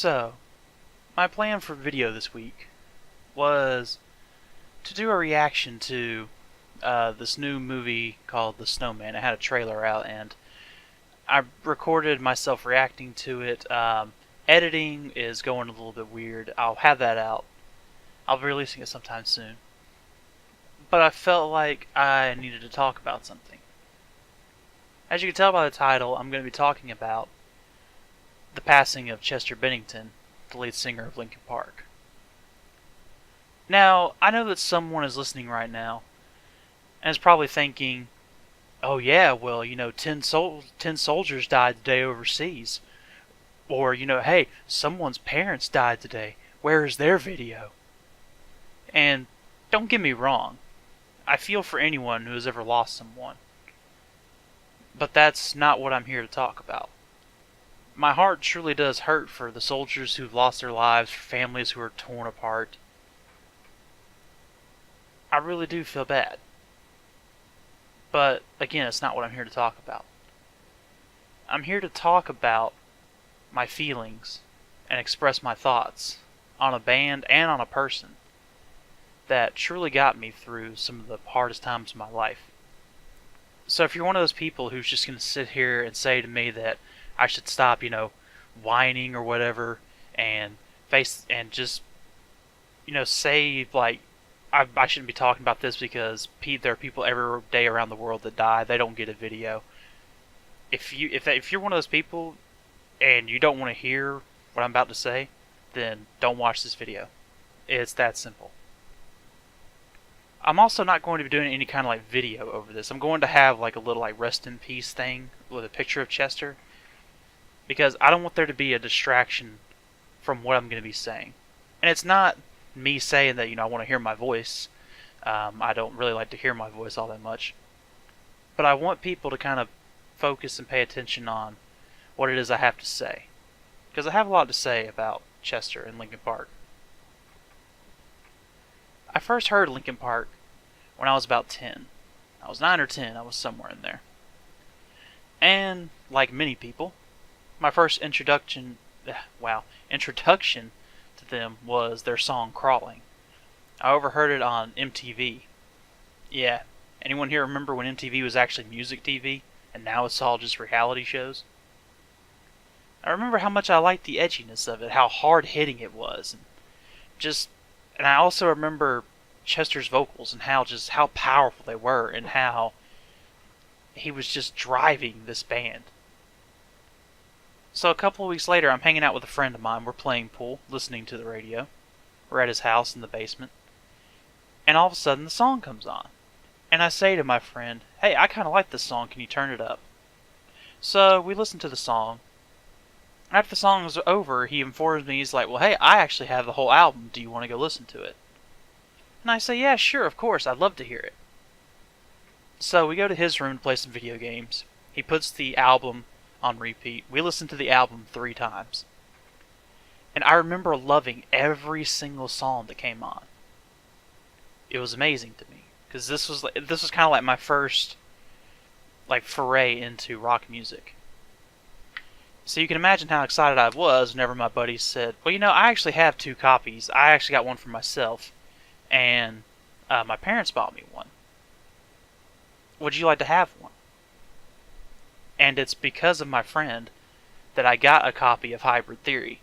So, my plan for video this week was to do a reaction to this new movie called The Snowman. It had a trailer out, and I recorded myself reacting to it. Editing is going a little bit weird. I'll have that out. I'll be releasing it sometime soon. But I felt like I needed to talk about something. As you can tell by the title, I'm going to be talking about the passing of Chester Bennington, the lead singer of Linkin Park. Now, I know that someone is listening right now and is probably thinking, oh yeah, well, 10 soldiers died today overseas. Or, hey, someone's parents died today. Where is their video? And don't get me wrong, I feel for anyone who has ever lost someone. But that's not what I'm here to talk about. My heart truly does hurt for the soldiers who've lost their lives, for families who are torn apart. I really do feel bad. But, again, it's not what I'm here to talk about. I'm here to talk about my feelings and express my thoughts on a band and on a person that truly got me through some of the hardest times of my life. So if you're one of those people who's just going to sit here and say to me that I should stop, whining or whatever, and just, say like I shouldn't be talking about this because there are people every day around the world that die. They don't get a video. If you're one of those people and you don't want to hear what I'm about to say, then don't watch this video. It's that simple. I'm also not going to be doing any kind of video over this. I'm going to have a little rest in peace thing with a picture of Chester, because I don't want there to be a distraction from what I'm going to be saying. And it's not me saying that I want to hear my voice. I don't really like to hear my voice all that much. But I want people to kind of focus and pay attention on what it is I have to say, because I have a lot to say about Chester and Linkin Park. I first heard Linkin Park when I was about 10. I was 9 or 10, I was somewhere in there. And, like many people, my first introduction to them was their song Crawling. I overheard it on MTV. Yeah, anyone here remember when MTV was actually music TV, and now it's all just reality shows? I remember how much I liked the edginess of it, how hard-hitting it was, and I also remember Chester's vocals and how powerful they were, and how he was just driving this band. So a couple of weeks later, I'm hanging out with a friend of mine. We're playing pool, listening to the radio. We're at his house in the basement. And all of a sudden, the song comes on. And I say to my friend, hey, I kind of like this song. Can you turn it up? So we listen to the song. After the song is over, he informs me, he's like, well, hey, I actually have the whole album. Do you want to go listen to it? And I say, yeah, sure, of course. I'd love to hear it. So we go to his room to play some video games. He puts the album on repeat. We listened to the album 3 times. And I remember loving every single song that came on. It was amazing to me, because this was kind of like my first foray into rock music. So you can imagine how excited I was whenever my buddies said, well, I actually have 2 copies. I actually got one for myself, and my parents bought me one. Would you like to have one? And it's because of my friend that I got a copy of Hybrid Theory.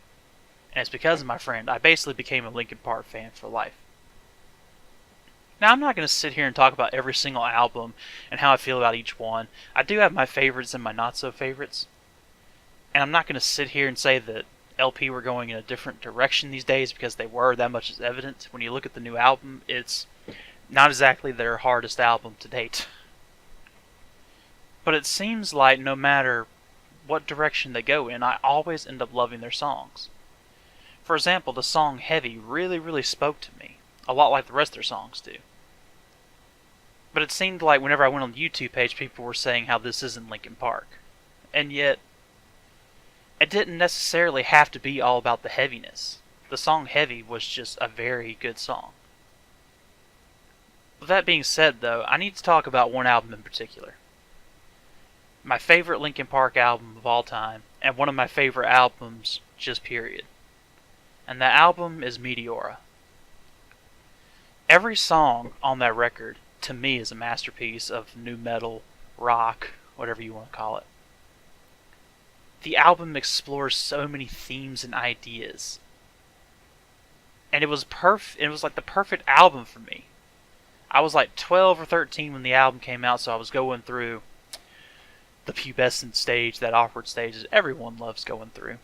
And it's because of my friend I basically became a Linkin Park fan for life. Now, I'm not going to sit here and talk about every single album and how I feel about each one. I do have my favorites and my not-so-favorites. And I'm not going to sit here and say that LP were going in a different direction these days, because they were. That much is evident. When you look at the new album, it's not exactly their hardest album to date. But it seems like no matter what direction they go in, I always end up loving their songs. For example, the song Heavy really, really spoke to me, a lot like the rest of their songs do. But it seemed like whenever I went on the YouTube page, people were saying how this isn't Linkin Park. And yet, it didn't necessarily have to be all about the heaviness. The song Heavy was just a very good song. With that being said, though, I need to talk about one album in particular. My favorite Linkin Park album of all time, and one of my favorite albums, just period. and the album is Meteora. Every song on that record, to me, is a masterpiece of nu metal, rock, whatever you want to call it. The album explores so many themes and ideas, and it was It was like the perfect album for me. I was like 12 or 13 when the album came out, so I was going through the pubescent stage, that awkward stage that everyone loves going through.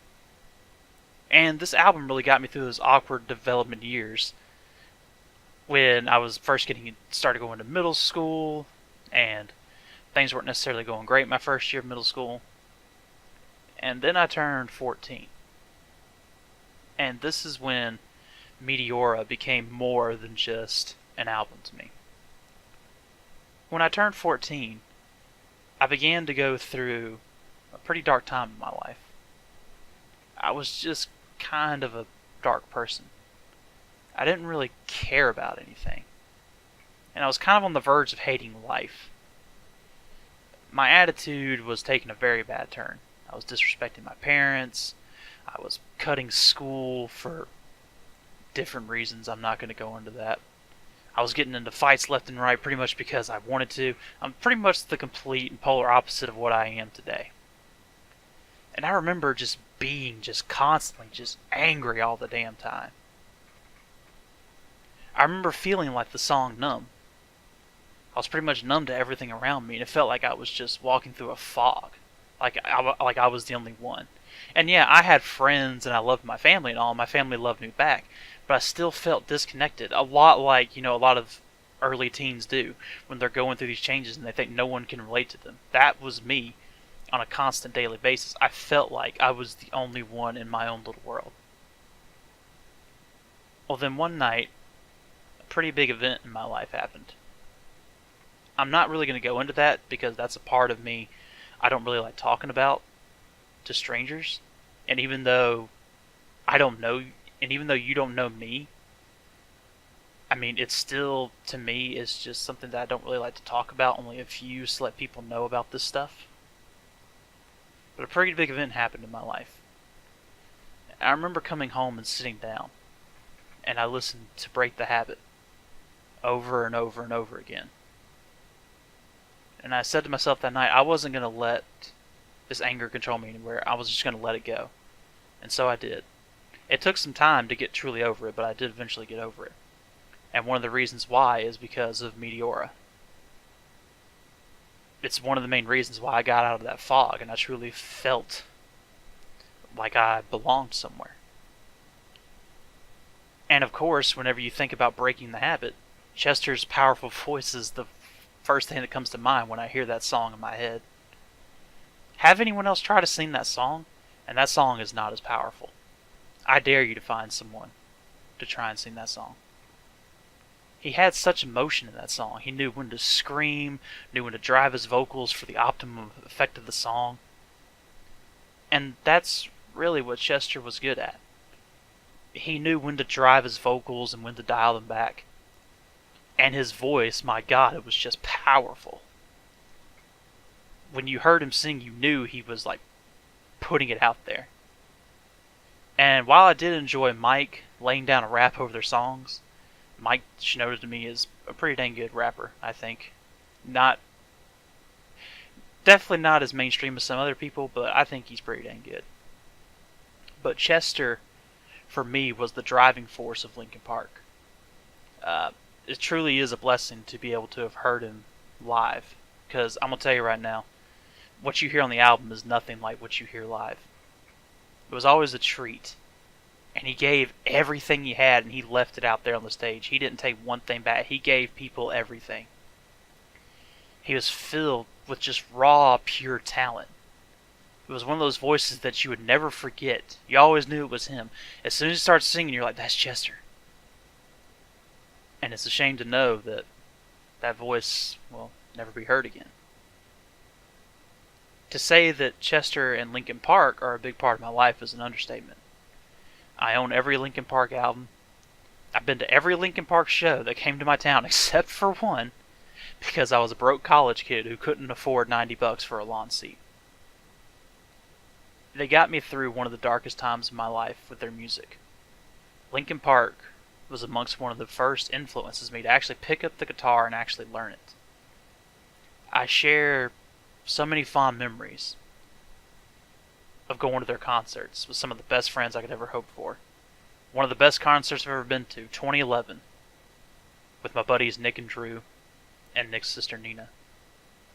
And this album really got me through those awkward development years when I was first started going to middle school, and things weren't necessarily going great my first year of middle school. And then I turned 14. And this is when Meteora became more than just an album to me. When I turned 14, I began to go through a pretty dark time in my life. I was just kind of a dark person. I didn't really care about anything. And I was kind of on the verge of hating life. My attitude was taking a very bad turn. I was disrespecting my parents. I was cutting school for different reasons. I'm not going to go into that. I was getting into fights left and right pretty much because I wanted to. I'm pretty much the complete and polar opposite of what I am today. And I remember just being constantly angry all the damn time. I remember feeling like the song Numb. I was pretty much numb to everything around me, and it felt like I was just walking through a fog. Like I was the only one. And yeah, I had friends and I loved my family and all. My family loved me back. But I still felt disconnected. A lot like, a lot of early teens do when they're going through these changes and they think no one can relate to them. That was me on a constant daily basis. I felt like I was the only one in my own little world. Well, then one night, a pretty big event in my life happened. I'm not really going to go into that because that's a part of me I don't really like talking about to strangers. And even though I don't know, and even though you don't know me, I mean, it's still, to me, it's just something that I don't really like to talk about, only a few to let people know about this stuff. But a pretty big event happened in my life. I remember coming home and sitting down, and I listened to Break the Habit over and over and over again. And I said to myself that night, I wasn't going to let this anger control me anywhere. I was just going to let it go. And so I did. It took some time to get truly over it, but I did eventually get over it. And one of the reasons why is because of Meteora. It's one of the main reasons why I got out of that fog, and I truly felt like I belonged somewhere. And of course, whenever you think about breaking the habit, Chester's powerful voice is the first thing that comes to mind when I hear that song in my head. Have anyone else try to sing that song, and that song is not as powerful. I dare you to find someone to try and sing that song. He had such emotion in that song. He knew when to scream, knew when to drive his vocals for the optimum effect of the song. And that's really what Chester was good at. He knew when to drive his vocals and when to dial them back. And his voice, my God, it was just powerful. When you heard him sing, you knew he was like putting it out there. And while I did enjoy Mike laying down a rap over their songs, Mike Shinoda to me is a pretty dang good rapper, I think. Definitely not as mainstream as some other people, but I think he's pretty dang good. But Chester, for me, was the driving force of Linkin Park. It truly is a blessing to be able to have heard him live, because I'm going to tell you right now, what you hear on the album is nothing like what you hear live. It was always a treat. And he gave everything he had, and he left it out there on the stage. He didn't take one thing back. He gave people everything. He was filled with just raw, pure talent. It was one of those voices that you would never forget. You always knew it was him. As soon as he started singing, you're like, that's Chester. And it's a shame to know that that voice will never be heard again. To say that Chester and Linkin Park are a big part of my life is an understatement. I own every Linkin Park album. I've been to every Linkin Park show that came to my town except for one, because I was a broke college kid who couldn't afford $90 for a lawn seat. They got me through one of the darkest times of my life with their music. Linkin Park was amongst one of the first influences me to actually pick up the guitar and actually learn it. I share so many fond memories of going to their concerts with some of the best friends I could ever hope for. One of the best concerts I've ever been to, 2011, with my buddies Nick and Drew and Nick's sister Nina.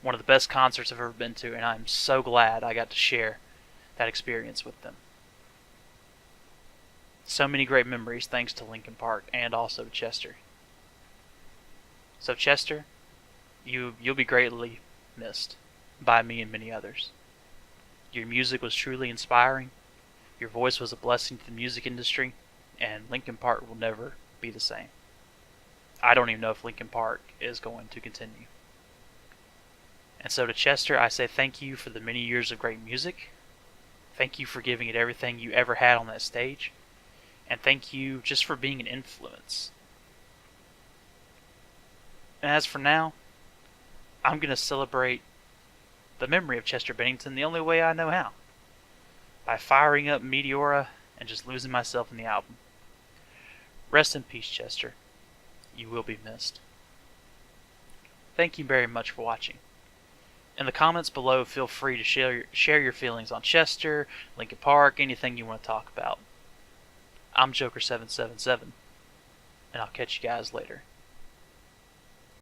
One of the best concerts I've ever been to, and I'm so glad I got to share that experience with them. So many great memories thanks to Linkin Park and also to Chester. So Chester, you'll be greatly missed by me and many others. Your music was truly inspiring. Your voice was a blessing to the music industry, and Linkin Park will never be the same. I don't even know if Linkin Park is going to continue. And so to Chester, I say thank you for the many years of great music. Thank you for giving it everything you ever had on that stage. And thank you just for being an influence. And as for now, I'm going to celebrate the memory of Chester Bennington the only way I know how. By firing up Meteora and just losing myself in the album. Rest in peace, Chester. You will be missed. Thank you very much for watching. In the comments below, feel free to share your feelings on Chester, Linkin Park, anything you want to talk about. I'm Joker777, and I'll catch you guys later.